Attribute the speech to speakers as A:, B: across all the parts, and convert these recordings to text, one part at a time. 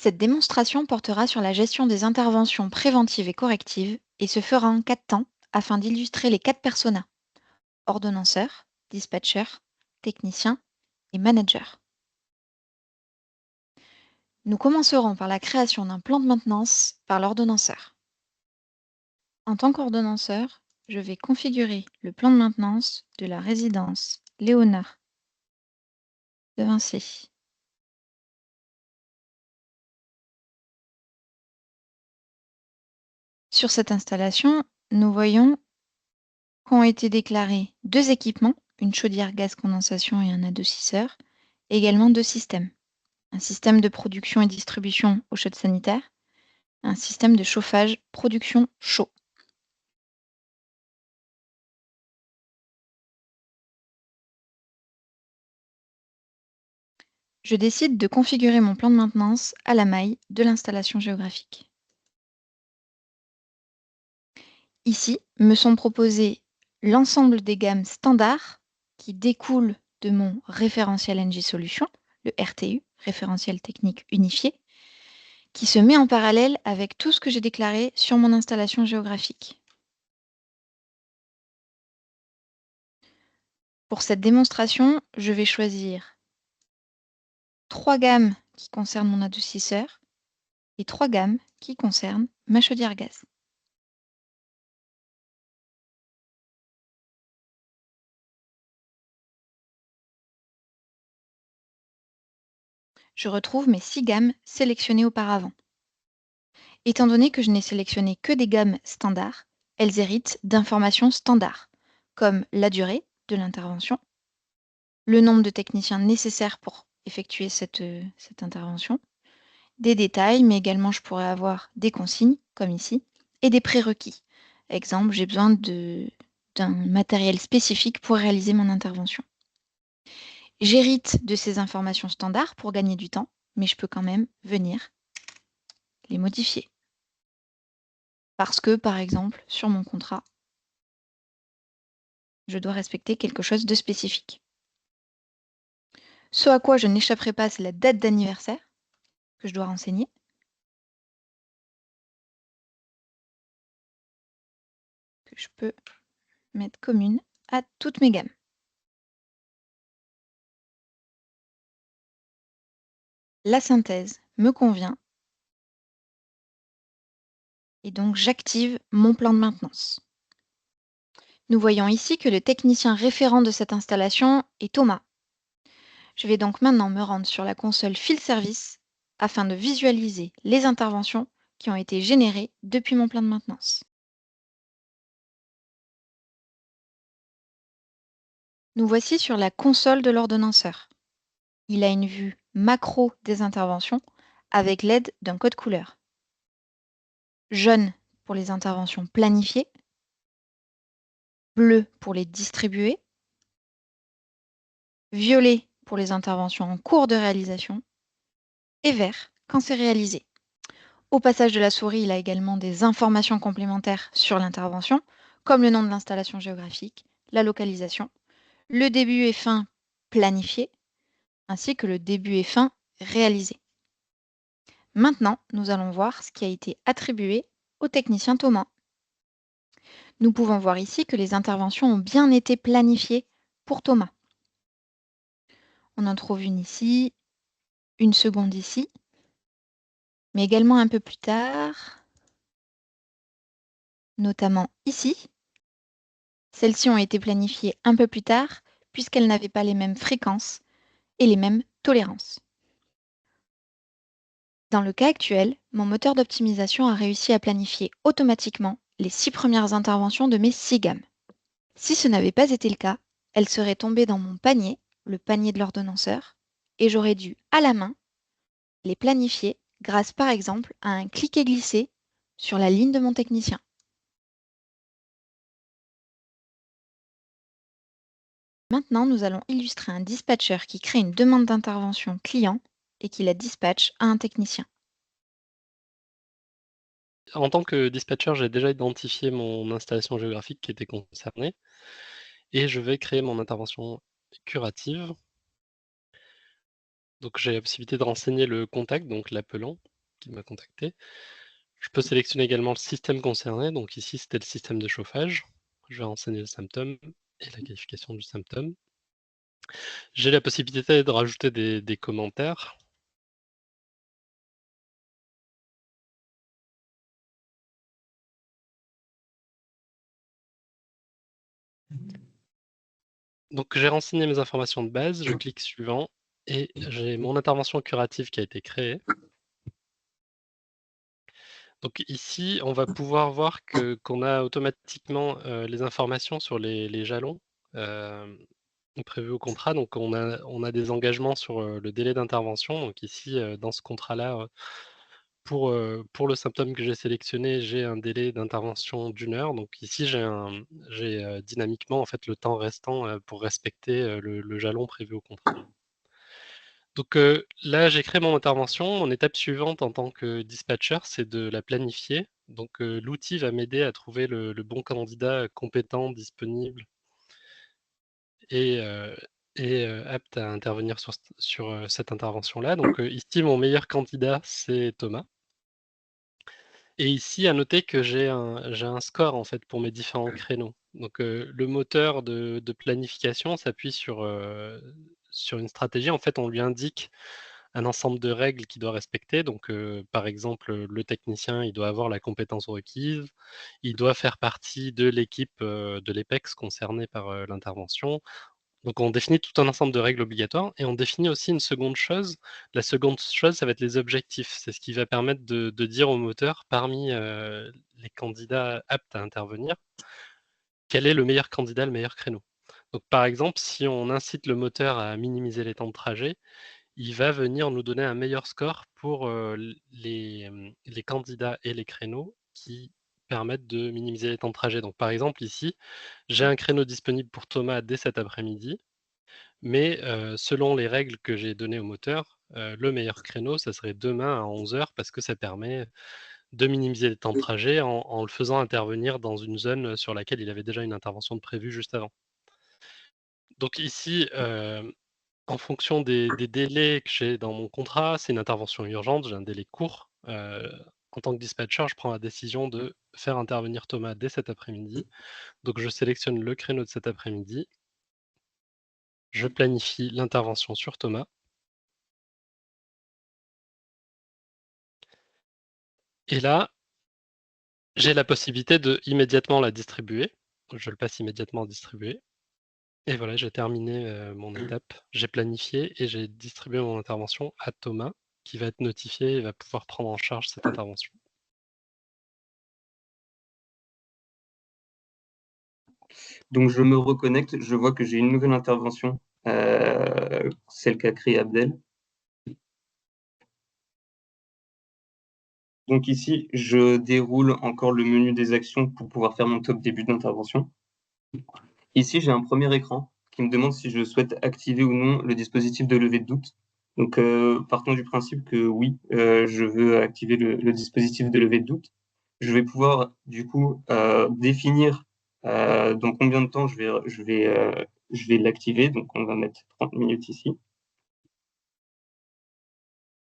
A: Cette démonstration portera sur la gestion des interventions préventives et correctives et se fera en 4 temps afin d'illustrer les 4 personas: ordonnanceur, dispatcher, technicien et manager. Nous commencerons par la création d'un plan de maintenance par l'ordonnanceur. En tant qu'ordonnanceur, je vais configurer le plan de maintenance de la résidence Léonard de Vinci. Sur cette installation, nous voyons qu'ont été déclarés 2 équipements, une chaudière gaz condensation et un adoucisseur, et également 2 systèmes. Un système de production et distribution eau chaude sanitaire, un système de chauffage production chaud. Je décide de configurer mon plan de maintenance à la maille de l'installation géographique. Ici me sont proposés l'ensemble des gammes standards qui découlent de mon référentiel NG Solutions, le RTU, référentiel technique unifié, qui se met en parallèle avec tout ce que j'ai déclaré sur mon installation géographique. Pour cette démonstration, je vais choisir 3 gammes qui concernent mon adoucisseur et 3 gammes qui concernent ma chaudière gaz. Je retrouve mes 6 gammes sélectionnées auparavant. Étant donné que je n'ai sélectionné que des gammes standards, elles héritent d'informations standards, comme la durée de l'intervention, le nombre de techniciens nécessaires pour effectuer cette intervention, des détails, mais également je pourrais avoir des consignes, comme ici, et des prérequis. Exemple, j'ai besoin d'un matériel spécifique pour réaliser mon intervention. J'hérite de ces informations standards pour gagner du temps, mais je peux quand même venir les modifier. Parce que, par exemple, sur mon contrat, je dois respecter quelque chose de spécifique. Ce à quoi je n'échapperai pas, c'est la date d'anniversaire que je dois renseigner. Que je peux mettre commune à toutes mes gammes. La synthèse me convient et donc j'active mon plan de maintenance. Nous voyons ici que le technicien référent de cette installation est Thomas. Je vais donc maintenant me rendre sur la console Field Service afin de visualiser les interventions qui ont été générées depuis mon plan de maintenance. Nous voici sur la console de l'ordonnanceur. Il a une vue macro des interventions avec l'aide d'un code couleur. Jaune pour les interventions planifiées, bleu pour les distribuer, violet pour les interventions en cours de réalisation et vert quand c'est réalisé. Au passage de la souris, il a également des informations complémentaires sur l'intervention, comme le nom de l'installation géographique, la localisation, le début et fin planifié, ainsi que le début et fin réalisé. Maintenant, nous allons voir ce qui a été attribué au technicien Thomas. Nous pouvons voir ici que les interventions ont bien été planifiées pour Thomas. On en trouve une ici, une seconde ici, mais également un peu plus tard, notamment ici. Celles-ci ont été planifiées un peu plus tard puisqu'elles n'avaient pas les mêmes fréquences et les mêmes tolérances. Dans le cas actuel, mon moteur d'optimisation a réussi à planifier automatiquement les 6 premières interventions de mes 6 gammes. Si ce n'avait pas été le cas, elles seraient tombées dans mon panier, le panier de l'ordonnanceur, et j'aurais dû, à la main, les planifier grâce par exemple à un cliquer-glisser sur la ligne de mon technicien. Maintenant, nous allons illustrer un dispatcher qui crée une demande d'intervention client et qui la dispatche à un technicien.
B: En tant que dispatcher, j'ai déjà identifié mon installation géographique qui était concernée et je vais créer mon intervention curative. Donc j'ai la possibilité de renseigner le contact, donc l'appelant. qui m'a contacté. Je peux sélectionner également le système concerné, donc ici c'était le système de chauffage. Je vais renseigner le symptôme et la qualification du symptôme. J'ai la possibilité de rajouter des commentaires. Donc j'ai renseigné mes informations de base, je clique suivant et j'ai mon intervention curative qui a été créée. Donc ici, on va pouvoir voir qu'on a automatiquement, les informations sur les jalons, hem, prévus au contrat. Donc on a des engagements sur, le délai d'intervention. Donc ici, dans ce contrat-là, pour le symptôme que j'ai sélectionné, j'ai un délai d'intervention d'1 heure. Donc ici, j'ai dynamiquement, en fait, le temps restant, pour respecter, le jalon prévu au contrat. Donc, là, j'ai créé mon intervention. Mon étape suivante en tant que dispatcher, c'est de la planifier. Donc, l'outil va m'aider à trouver le bon candidat compétent, disponible et heu apte à intervenir sur cette intervention-là. Donc, ici, mon meilleur candidat, c'est Thomas. Et ici, à noter que j'ai un score, en fait, pour mes différents créneaux. Donc, le moteur de planification s'appuie sur une stratégie. En fait, on lui indique un ensemble de règles qu'il doit respecter. Donc, par exemple, le technicien, il doit avoir la compétence requise, il doit faire partie de l'équipe, de l'EPEX concernée par, l'intervention. Donc on définit tout un ensemble de règles obligatoires et on définit aussi une seconde chose. La seconde chose, ça va être les objectifs. C'est ce qui va permettre de dire au moteur, parmi, les candidats aptes à intervenir, quel est le meilleur candidat, le meilleur créneau. Donc par exemple, si on incite le moteur à minimiser les temps de trajet, il va venir nous donner un meilleur score pour, les candidats et les créneaux qui permettent de minimiser les temps de trajet. Donc par exemple ici, j'ai un créneau disponible pour Thomas dès cet après-midi, mais selon les règles que j'ai données au moteur, le meilleur créneau, ça serait demain à 11 heures parce que ça permet de minimiser les temps de trajet en le faisant intervenir dans une zone sur laquelle il avait déjà une intervention de prévue juste avant. Donc ici, en fonction des délais que j'ai dans mon contrat, c'est une intervention urgente, j'ai un délai court. En tant que dispatcher, je prends la décision de faire intervenir Thomas dès cet après-midi. Donc je sélectionne le créneau de cet après-midi, je planifie l'intervention sur Thomas et là, j'ai la possibilité de immédiatement la distribuer. Je le passe immédiatement en distribuer et voilà, j'ai terminé, mon étape. J'ai planifié et j'ai distribué mon intervention à Thomas qui va être notifié et va pouvoir prendre en charge cette intervention.
C: Donc je me reconnecte, je vois que j'ai une nouvelle intervention, celle qu'a créée Abdel. Donc ici, je déroule encore le menu des actions pour pouvoir faire mon top début d'intervention. Ici, j'ai un premier écran qui me demande si je souhaite activer ou non le dispositif de levée de doute. Donc, partons du principe que oui, je veux activer le dispositif de levée de doute. Je vais pouvoir du coup définir dans combien de temps je vais l'activer. Donc, on va mettre 30 minutes ici.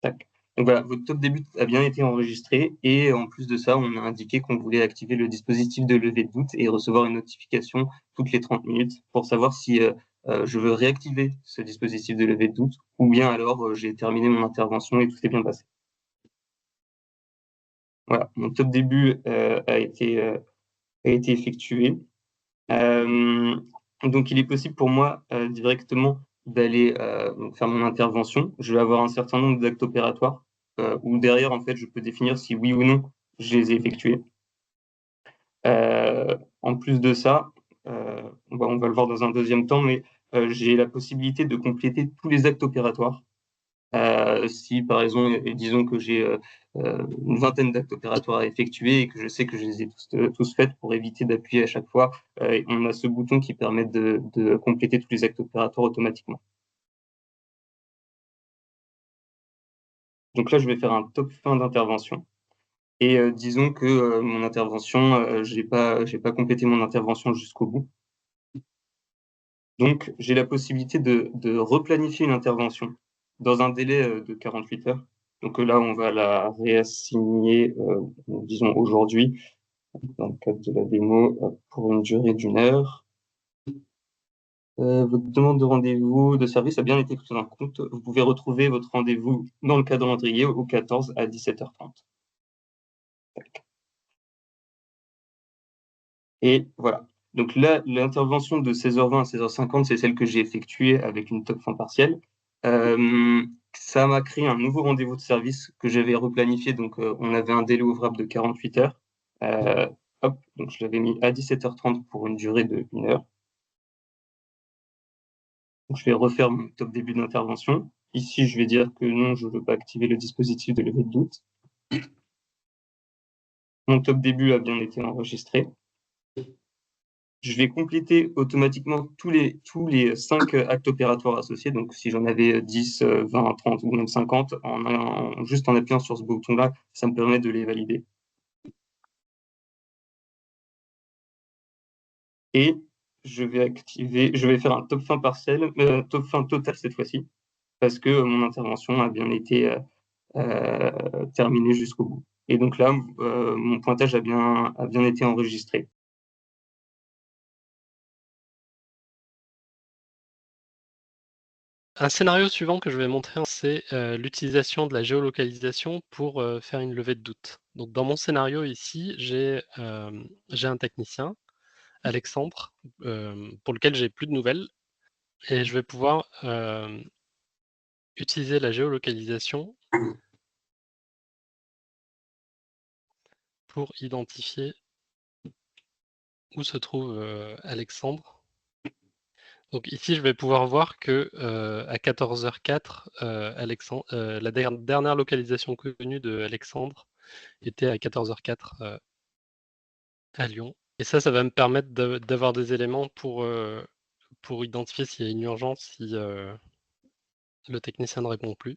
C: Tac. Donc voilà, votre top début a bien été enregistré et en plus de ça, on a indiqué qu'on voulait activer le dispositif de levée de doute et recevoir une notification toutes les 30 minutes pour savoir si je veux réactiver ce dispositif de levée de doute ou bien alors j'ai terminé mon intervention et tout s'est bien passé. Voilà, mon top début a été effectué. Donc il est possible pour moi directement d'aller faire mon intervention. Je vais avoir un certain nombre d'actes opératoires où derrière, en fait, je peux définir si oui ou non je les ai effectués. En plus de ça, on va le voir dans un deuxième temps, mais j'ai la possibilité de compléter tous les actes opératoires. Si par exemple, disons que j'ai une vingtaine d'actes opératoires à effectuer et que je sais que je les ai tous faits pour éviter d'appuyer à chaque fois, on a ce bouton qui permet de compléter tous les actes opératoires automatiquement. Donc là, je vais faire un top fin d'intervention. Et disons que mon intervention, j'ai pas complété mon intervention jusqu'au bout. Donc, j'ai la possibilité de replanifier une intervention dans un délai de 48 heures. Donc là, on va la réassigner, disons aujourd'hui, dans le cadre de la démo, pour une durée d'1 heure. Votre demande de rendez-vous de service a bien été prise en compte. Vous pouvez retrouver votre rendez-vous dans le calendrier au 14 à 17h30. Tac. Et voilà. Donc là, l'intervention de 16h20 à 16h50, c'est celle que j'ai effectuée avec une top fin partielle. Ça m'a créé un nouveau rendez-vous de service que j'avais replanifié. Donc, on avait un délai ouvrable de 48 heures. Hop, donc je l'avais mis à 17h30 pour une durée de 1 heure. Donc, je vais refaire mon top début d'intervention. Ici, je vais dire que non, je ne veux pas activer le dispositif de levée de doute. Mon top début a bien été enregistré. Je vais compléter automatiquement tous les 5 actes opératoires associés. Donc, si j'en avais 10, 20, 30 ou même 50, juste en appuyant sur ce bouton-là, ça me permet de les valider. Et je vais faire un top fin partiel, top fin total cette fois-ci, parce que mon intervention a bien été terminée jusqu'au bout. Et donc là, mon pointage a bien été enregistré.
B: Un scénario suivant que je vais montrer, c'est l'utilisation de la géolocalisation pour faire une levée de doute. Donc dans mon scénario ici, j'ai un technicien, Alexandre, pour lequel j'ai plus de nouvelles, et je vais pouvoir utiliser la géolocalisation pour identifier où se trouve Alexandre. Donc ici, je vais pouvoir voir que à 14h04, la dernière localisation connue de Alexandre était à 14h04 à Lyon. Et ça va me permettre d'avoir des éléments pour identifier s'il y a une urgence, si le technicien ne répond plus.